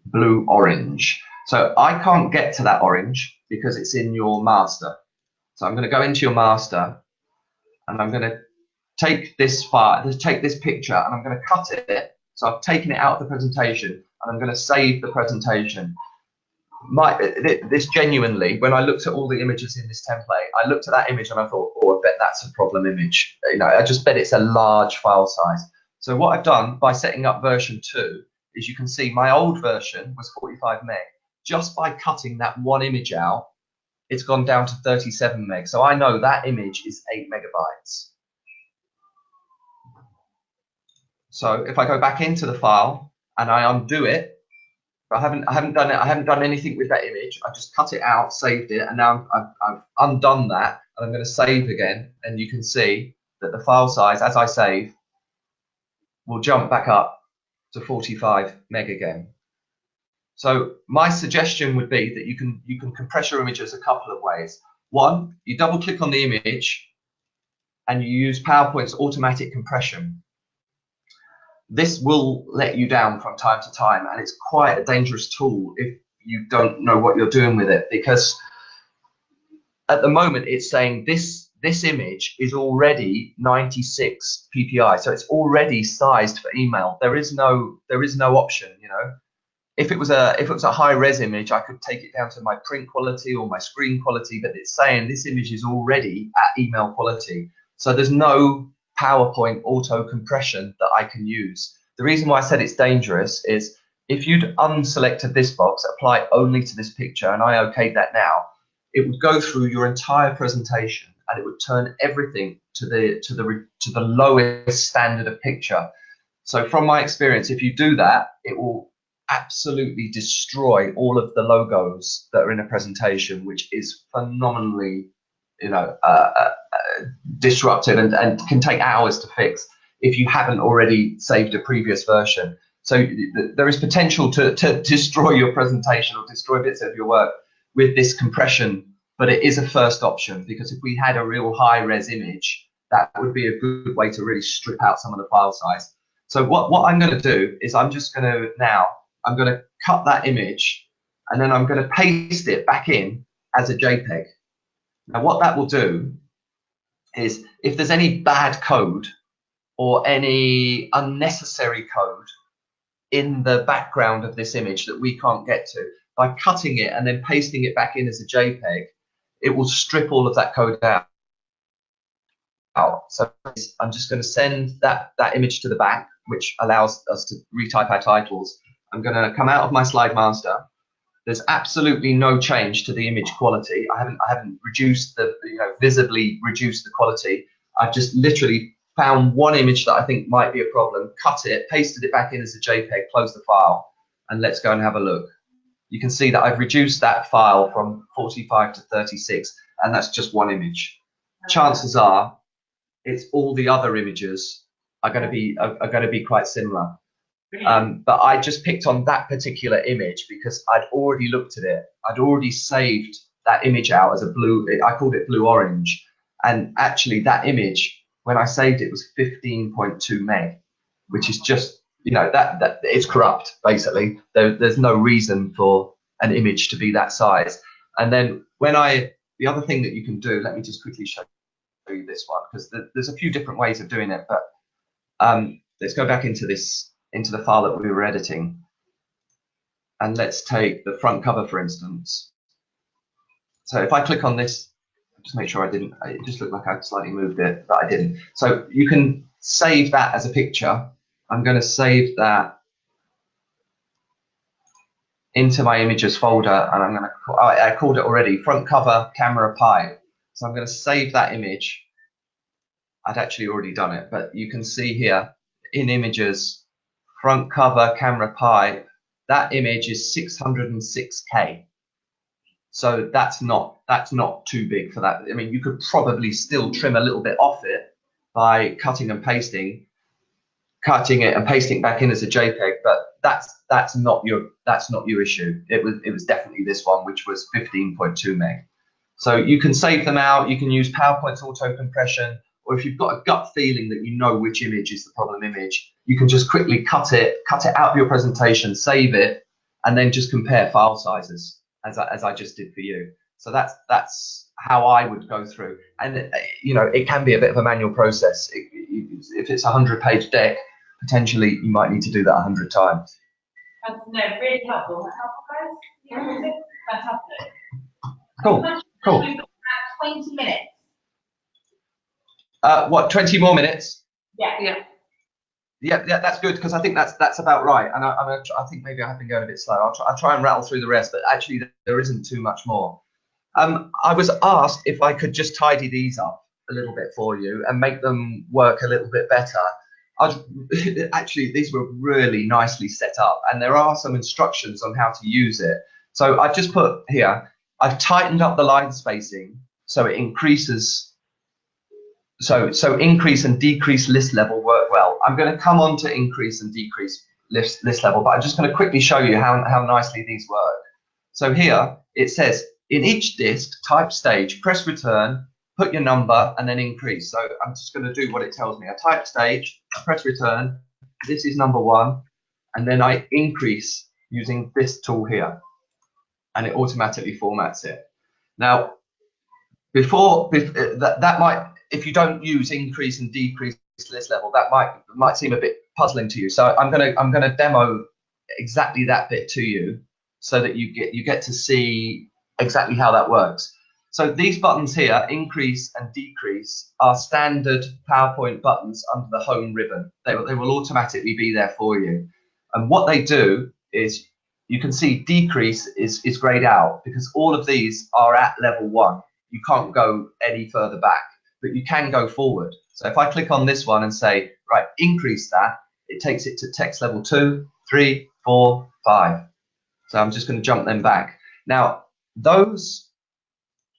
blue orange. So I can't get to that orange because it's in your master. So I'm going to go into your master, and I'm going to take this file, take this picture, and I'm going to cut it. So I've taken it out of the presentation, and I'm going to save the presentation. This genuinely, when I looked at all the images in this template, I looked at that image and I thought, oh, I bet that's a problem image. I just bet it's a large file size. So what I've done by setting up version 2 is, you can see my old version was 45 meg. Just by cutting that one image out, it's gone down to 37 meg. So I know that image is 8 megabytes. So if I go back into the file and I undo it, I haven't done anything with that image. I just cut it out, saved it, and now I've undone that, and I'm going to save again, and you can see that the file size, as I save, will jump back up to 45 meg again. So my suggestion would be that you can compress your images a couple of ways. One, you double click on the image and you use PowerPoint's automatic compression. This will let you down from time to time, and it's quite a dangerous tool if you don't know what you're doing with it, because at the moment it's saying this image is already 96 ppi, so it's already sized for email. There is no option, If it was a high res image, I could take it down to my print quality or my screen quality, but it's saying this image is already at email quality. So there's no PowerPoint auto compression that I can use. The reason why I said it's dangerous is if you'd unselected this box, apply only to this picture, and I okayed that now, it would go through your entire presentation and it would turn everything to the lowest standard of picture. So from my experience, if you do that, it will absolutely destroy all of the logos that are in a presentation, which is phenomenally disruptive and can take hours to fix if you haven't already saved a previous version. So there is potential to destroy your presentation or destroy bits of your work with this compression, but it is a first option, because if we had a real high res image, that would be a good way to really strip out some of the file size. So what I'm going to do is I'm going to cut that image, and then I'm going to paste it back in as a JPEG. Now what that will do is, if there's any bad code or any unnecessary code in the background of this image that we can't get to, by cutting it and then pasting it back in as a JPEG, it will strip all of that code out. So I'm just going to send that image to the back, which allows us to retype our titles. I'm going to come out of my slide master. There's absolutely no change to the image quality. I haven't reduced the, visibly reduced the quality. I've just literally found one image that I think might be a problem, cut it, pasted it back in as a JPEG, close the file, and let's go and have a look. You can see that I've reduced that file from 45 to 36, and that's just one image. Chances are it's all the other images are going to be quite similar. But I just picked on that particular image because I'd already looked at it. I'd already saved that image out as a blue, I called it blue orange. And actually that image, when I saved it, was 15.2 meg, which is just, that it's corrupt, basically. There's no reason for an image to be that size. And then the other thing that you can do, let me just quickly show you this one, because there's a few different ways of doing it, but let's go back into the file that we were editing, and let's take the front cover, for instance. So if I click on this, just make sure it just looked like I slightly moved it, but I didn't. So you can save that as a picture. I'm going to save that into my images folder, and I'm going to, I called it already, front cover camera pipe. So I'm going to save that image. I'd actually already done it, but you can see here in images, front cover camera pipe, that image is 606K. So that's not too big for that. I mean, you could probably still trim a little bit off it by cutting it and pasting it back in as a JPEG, but that's not your issue. It was definitely this one, which was 15.2 meg. So you can save them out. You can use PowerPoint's auto compression, or if you've got a gut feeling that you know which image is the problem image, you can just quickly cut it out of your presentation, save it, and then just compare file sizes as I just did for you. So that's how I would go through. And it can be a bit of a manual process. If it's a 100-page deck, potentially you might need to do that 100 times. No, really helpful. Helpful, guys? Yeah, fantastic. Cool. We've got about 20 minutes. What, 20 more minutes? Yeah. Yeah, that's good, because I think that's about right. And I think maybe I have been going a bit slow. I'll try and rattle through the rest, but actually there isn't too much more. I was asked if I could just tidy these up a little bit for you and make them work a little bit better. Actually, these were really nicely set up, and there are some instructions on how to use it. So I've just put here, I've tightened up the line spacing so it increases. So increase and decrease list level work well. I'm going to come on to increase and decrease list level, but I'm just going to quickly show you how nicely these work. So here it says, in each disk, type stage, press return, put your number, and then increase. So I'm just going to do what it tells me. I type stage, press return, this is number 1, and then I increase using this tool here, and it automatically formats it. Now, that might, if you don't use increase and decrease list level, that might seem a bit puzzling to you. So I'm gonna demo exactly that bit to you, so that you get to see exactly how that works. So these buttons here, increase and decrease, are standard PowerPoint buttons under the home ribbon. They will automatically be there for you. And what they do is, you can see decrease is grayed out, because all of these are at level 1. You can't go any further back, but you can go forward. So if I click on this one and say, right, increase that, it takes it to text level 2, 3, 4, 5. So I'm just going to jump them back. Now, those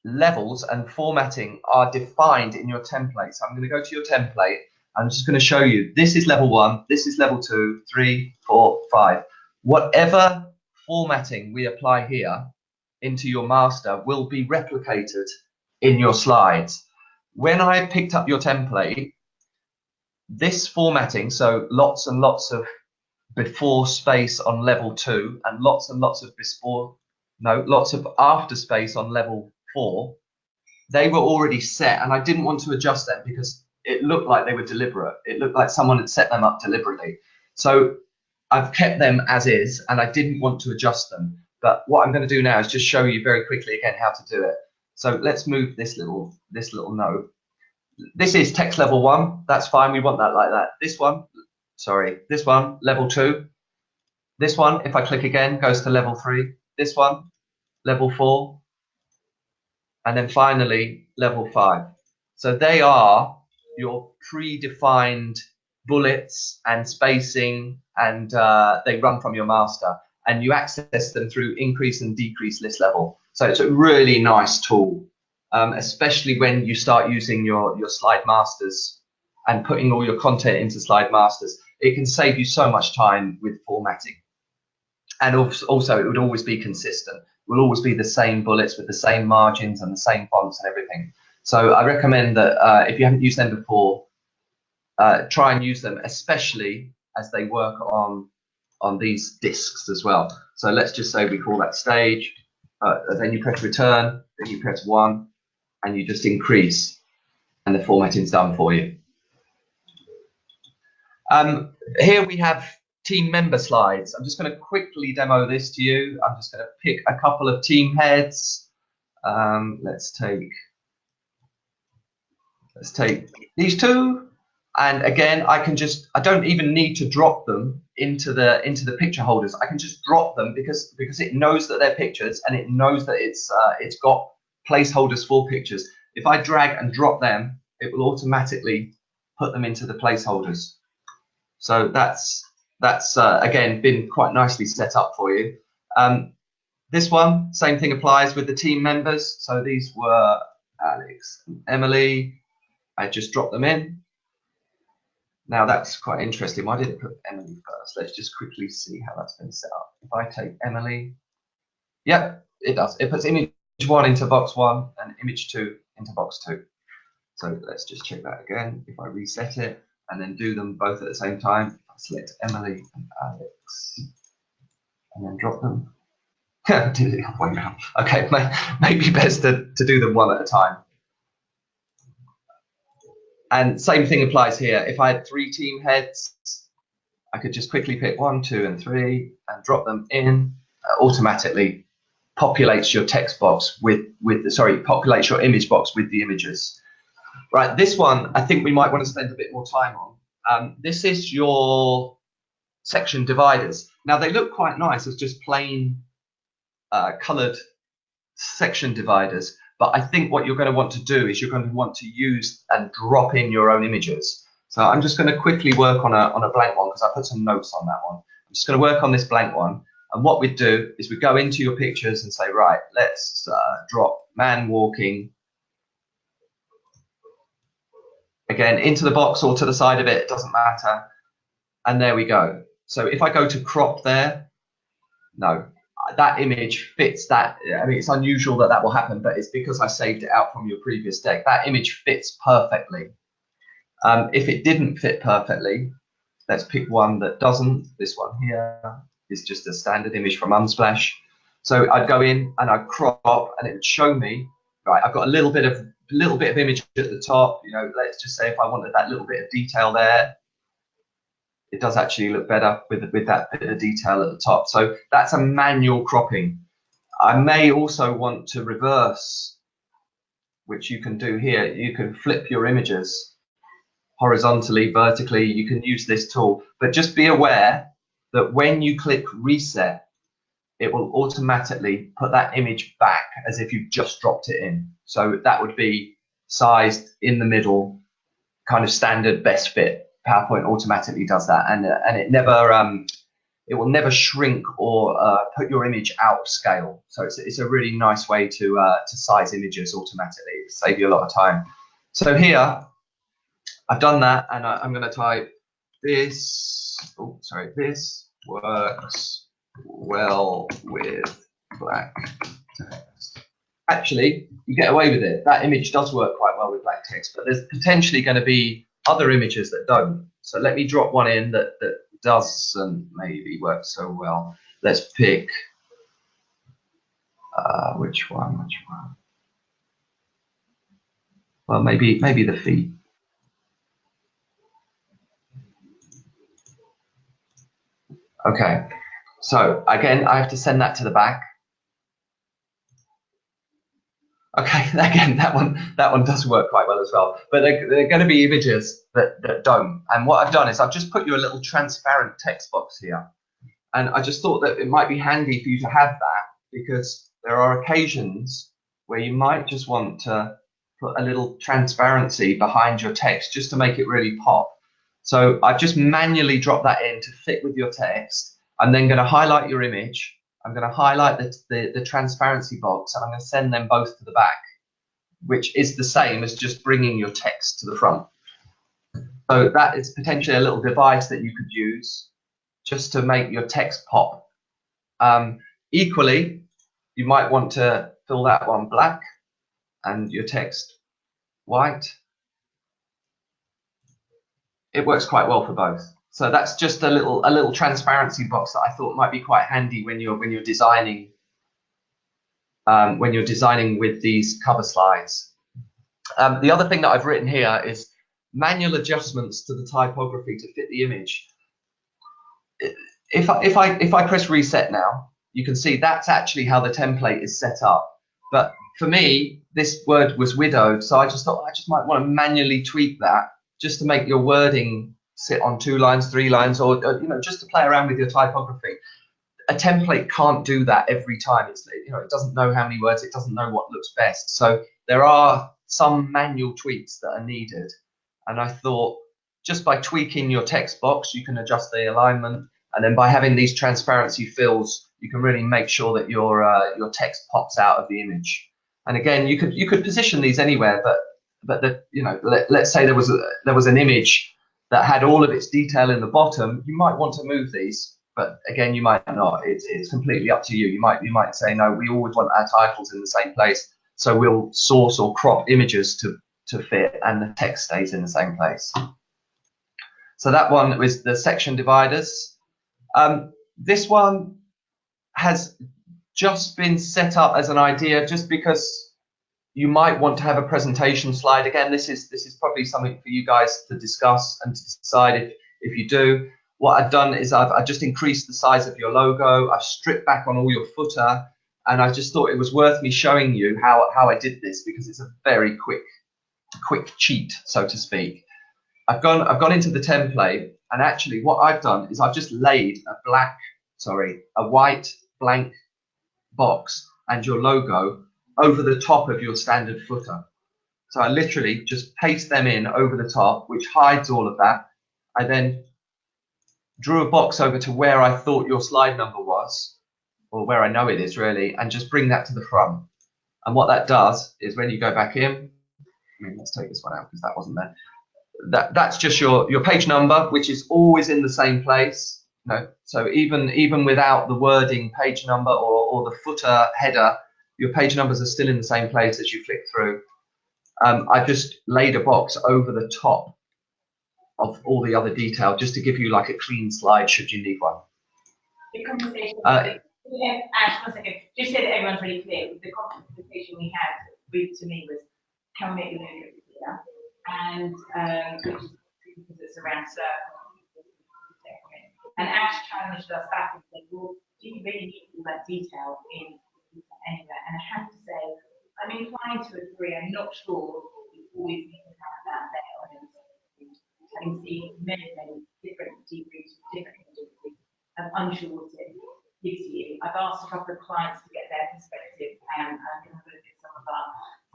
levels and formatting are defined in your template. So I'm going to go to your template. I'm just going to show you, this is level 1, this is level 2, 3, 4, 5. Whatever formatting we apply here into your master will be replicated in your slides. When I picked up your template, this formatting, so lots and lots of before space on level 2 and lots and lots of lots of after space on level 4, they were already set, and I didn't want to adjust them because it looked like they were deliberate. It looked like someone had set them up deliberately. So I've kept them as is, and I didn't want to adjust them. But what I'm going to do now is just show you very quickly again how to do it. So let's move this little node. This is text level 1. That's fine. We want that like that. This one, level 2. This one, if I click again, goes to level 3. This one, level 4. And then finally, level 5. So they are your predefined bullets and spacing, and they run from your master. And you access them through increase and decrease list level. So it's a really nice tool, especially when you start using your slide masters and putting all your content into slide masters. It can save you so much time with formatting. And also, it would always be consistent. It will always be the same bullets with the same margins and the same fonts and everything. So I recommend that if you haven't used them before, try and use them, especially as they work on these discs as well. So let's just say we call that stage, then you press return, then you press 1, and you just increase, and the formatting's done for you. Here we have team member slides. I'm just going to quickly demo this to you. I'm just going to pick a couple of team heads. Let's take these two. And again, I don't even need to drop them into the picture holders. I can just drop them because it knows that they're pictures, and it knows that it's got placeholders for pictures. If I drag and drop them, it will automatically put them into the placeholders. So that's again been quite nicely set up for you. This one, same thing applies with the team members. So these were Alex and Emily. I just dropped them in. Now that's quite interesting. Why did it put Emily first? Let's just quickly see how that's been set up. If I take Emily, yep, it does. It puts image 1 into box 1 and image 2 into box 2. So let's just check that again. If I reset it and then do them both at the same time, I select Emily and Alex and then drop them. Do the other way around. Okay, maybe best to do them one at a time. And same thing applies here. If I had 3 team heads, I could just quickly pick 1, 2, and 3 and drop them in. Automatically populates your text box populates your image box with the images. Right, this one I think we might want to spend a bit more time on. This is your section dividers. Now they look quite nice as just plain coloured section dividers. But I think what you're going to want to do is you're going to want to use and drop in your own images. So I'm just going to quickly work on a blank one because I put some notes on that one. I'm just going to work on this blank one. And what we do is we go into your pictures and say, right, let's drop man walking. Again, into the box or to the side of it, it doesn't matter. And there we go. So if I go to crop there, no. That image fits that. I mean, it's unusual that will happen, but it's because I saved it out from your previous deck. That image fits perfectly. If it didn't fit perfectly, let's pick one that doesn't. This one here is just a standard image from Unsplash. So I'd go in and I'd crop, and it would show me, right, I've got a little bit of image at the top. You know, let's just say if I wanted that little bit of detail there, it does actually look better with that bit of detail at the top. So that's a manual cropping. I may also want to reverse, which you can do here. You can flip your images horizontally, vertically. You can use this tool, but just be aware that when you click reset, it will automatically put that image back as if you just dropped it in. So that would be sized in the middle, kind of standard best fit. PowerPoint automatically does that, and it will never shrink or put your image out of scale. So it's a really nice way to size images automatically. It'll save you a lot of time. So here I've done that, and I'm going to type this. Oh, sorry. This works well with black text. Actually, you get away with it. That image does work quite well with black text, but there's potentially going to be other images that don't. So let me drop one in that doesn't maybe work so well. Let's pick which one? Well, maybe the feet. Okay. So again, I have to send that to the back. Okay, again, that one does work quite well as well. But they're going to be images that don't. And what I've done is I've just put you a little transparent text box here. And I just thought that it might be handy for you to have that, because there are occasions where you might just want to put a little transparency behind your text just to make it really pop. So I've just manually dropped that in to fit with your text. I'm then going to highlight your image. I'm going to highlight the transparency box, and I'm going to send them both to the back, which is the same as just bringing your text to the front. So that is potentially a little device that you could use just to make your text pop. Equally, you might want to fill that one black and your text white. It works quite well for both. So that's just a little transparency box that I thought might be quite handy when you're designing with these cover slides. The other thing that I've written here is manual adjustments to the typography to fit the image. If I press reset now, you can see that's actually how the template is set up. But for me, this word was widowed, so I just thought I just might want to manually tweak that just to make your wording sit on 2 lines, 3 lines, or just to play around with your typography. A template can't do that every time. It doesn't know how many words, it doesn't know what looks best. So there are some manual tweaks that are needed. And I thought just by tweaking your text box, you can adjust the alignment. And then by having these transparency fills, you can really make sure that your text pops out of the image. And again, you could position these anywhere, but let's say there was an image that had all of its detail in the bottom. You might want to move these, but again, you might not. It's completely up to you. You might say, no, we always want our titles in the same place, so we'll source or crop images to fit, and the text stays in the same place. So that one was the section dividers. This one has just been set up as an idea, just because you might want to have a presentation slide. Again, this is probably something for you guys to discuss and to decide if you do. What I've done is I've just increased the size of your logo. I've stripped back on all your footer, and I just thought it was worth me showing you how I did this, because it's a very quick cheat, so to speak. I've gone into the template, and actually what I've done is I've just laid a white blank box and your logo over the top of your standard footer. So I literally just paste them in over the top, which hides all of that. I then drew a box over to where I thought your slide number was, or where I know it is really, and just bring that to the front. And what that does is when you go back in, let's take this one out because that wasn't there. That's just your page number, which is always in the same place. So even without the wording page number or the footer header, your page numbers are still in the same place as you flick through. I just laid a box over the top of all the other detail just to give you like a clean slide should you need one. The conversation, Ash, 1 second, just so that everyone's really clear, the conversation we had to me was, can we make the logo clear? And because it's around circles. And Ash challenged us back and said, well, do you really need all that detail in anywhere? And I have to say, I'm inclined to agree. I'm not sure you always need to have that there on it. Having seen many different debriefs with different agencies, I'm unsure what it gives you. I've asked a couple of clients to get their perspective, and I'm going to have a look at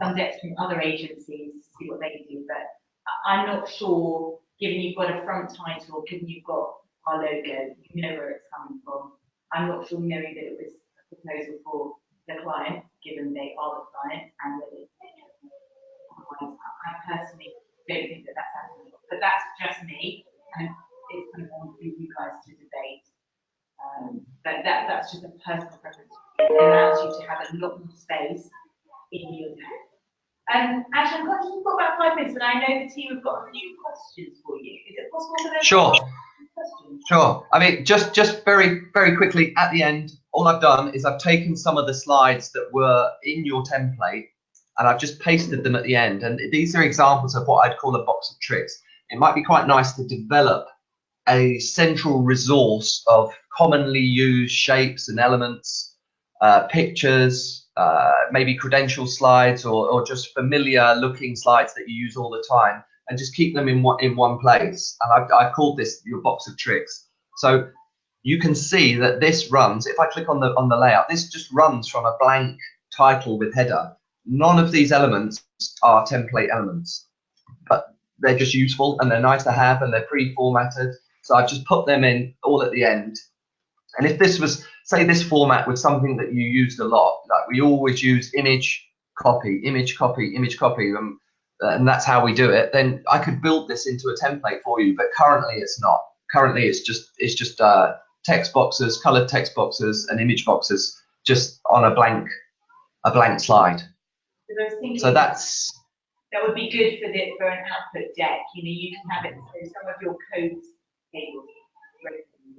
some decks from other agencies to see what they do. But I'm not sure, given you've got a front title, given you've got our logo, you know where it's coming from. I'm not sure knowing that it was a proposal for the client, given they are the client, and that it's otherwise, I personally don't think that that's happening. But that's just me, and it's kind of on for you guys to debate. But that's just a personal preference. It allows you to have a lot more space in your deck. Ash, I'm conscious we've got about 5 minutes, but I know the team have got a few questions for you. Is it possible for them? Sure. Sure. I mean, just very, very quickly at the end, all I've done is I've taken some of the slides that were in your template and I've just pasted them at the end. And these are examples of what I'd call a box of tricks. It might be quite nice to develop a central resource of commonly used shapes and elements, pictures, maybe credential slides or just familiar looking slides that you use all the time, and just keep them in one place. And I've called this your box of tricks. So you can see that this runs, if I click on the layout, this just runs from a blank title with header. None of these elements are template elements, but they're just useful and they're nice to have and they're pre-formatted. So I've just put them in all at the end. And if this was, say this format was something that you used a lot, like we always use image, copy, image, copy, image, copy, and that's how we do it, then I could build this into a template for you, but currently it's not. Currently it's just text boxes, colored text boxes and image boxes just on a blank slide. So that would be good for an output deck. You can have it, so some of your code tables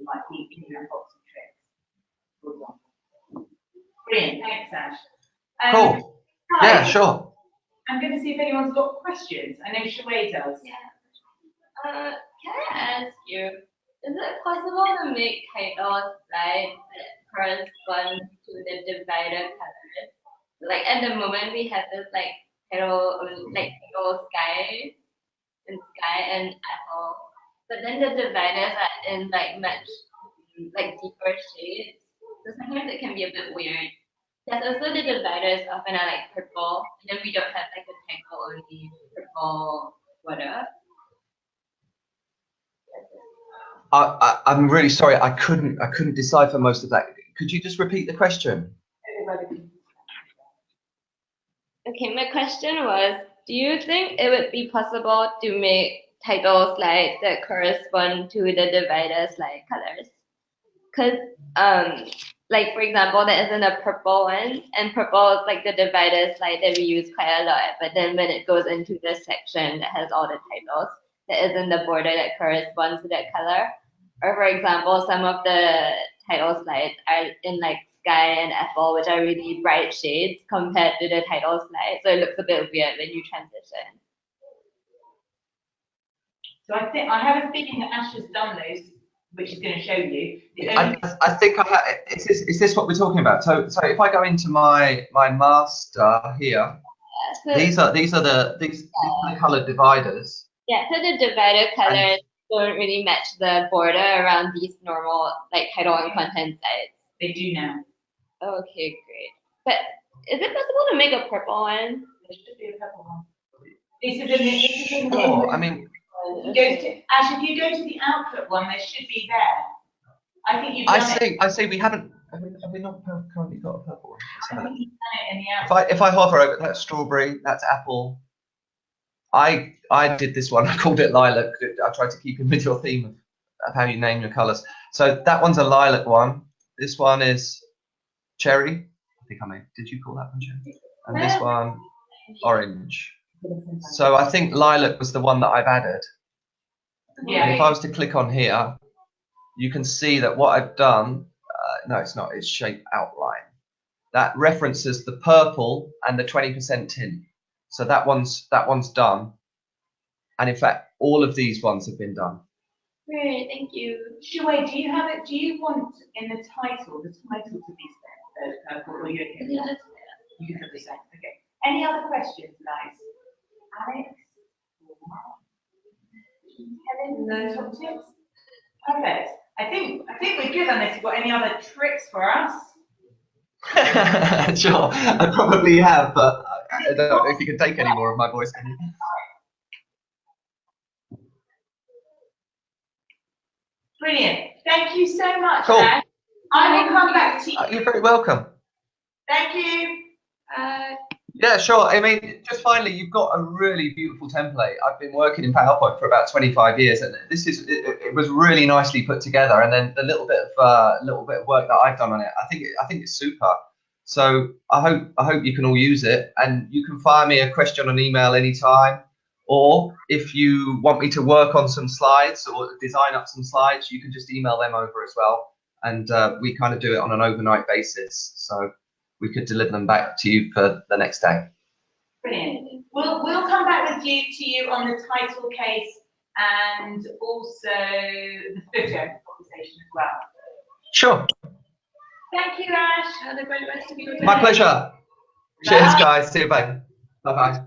might be in that box of tricks, for example. Brilliant, thanks, Ash. Cool. Hi. Yeah, sure. I'm going to see if anyone's got questions. I know Shuwei does. Yeah. Can I ask you, is it possible to make titles like that correspond to the divider colors? Like at the moment we have this like title sky and apple, but then the dividers are in like much like deeper shades. So sometimes it can be a bit weird. There's also the dividers often are like purple, and then we don't have like a title only purple border. I'm really sorry. I couldn't decipher most of that. Could you just repeat the question? Okay, my question was, do you think it would be possible to make title slides that correspond to the divider slide colors? Because, like for example, there isn't a purple one, and purple is like the divider slide that we use quite a lot. But then when it goes into the section that has all the titles, there isn't the border that corresponds to that color. Or for example, some of the title slides are in like sky and apple, which are really bright shades compared to the title slide. So it looks a bit weird when you transition. So I have a feeling that Ash has done those, which is going to show you. I think is this what we're talking about? So if I go into my master here, So, these are the colored dividers. yeah, so the divider colors don't really match the border around these normal like title and content sites. They do now. Okay, great. But is it possible to make a purple one? There should be a purple one. This is in the Oh, I mean, Ash, if you go to the output one, there should be there. I think you've done it. I see. We haven't. Have we not currently got a purple one? I think you've done it in the output. If I hover over, that's strawberry. That's apple. I did this one. I called it lilac. I tried to keep in with your theme of how you name your colours. So that one's a lilac one. This one is cherry. I think I made. Did you call that one cherry? And this one orange. So I think lilac was the one that I've added. Yeah. And if I was to click on here, you can see that what I've done. No, it's not. It's shape outline. That references the purple and the 20% tint. So that one's done. And in fact, all of these ones have been done. Great, thank you. Shuwei, do you have it? Do you want in the title to be set purple, or you okay? Yeah. You can have the same. Okay. Any other questions, guys? Alex? Helen, no top tips? Perfect. I think we're good unless you've got any other tricks for us. Sure, I probably have, but I don't know if you can take any more of my voice, can you? Brilliant. Thank you so much, Cool. Anne. I will come back to you. You're very welcome. Thank you. Yeah, sure. I mean, just finally, you've got a really beautiful template. I've been working in PowerPoint for about 25 years, and it was really nicely put together. And then the little bit of work that I've done on it, I think it's super. So I hope you can all use it, and you can fire me a question on email anytime. Or if you want me to work on some slides or design up some slides, you can just email them over as well. And we kind of do it on an overnight basis. So we could deliver them back to you for the next day. Brilliant. We'll come back to you on the title case and also the footer conversation as well. Sure. Thank you, Ash. Have a great rest of your day. My pleasure. Cheers, guys. See you, bye. Bye bye.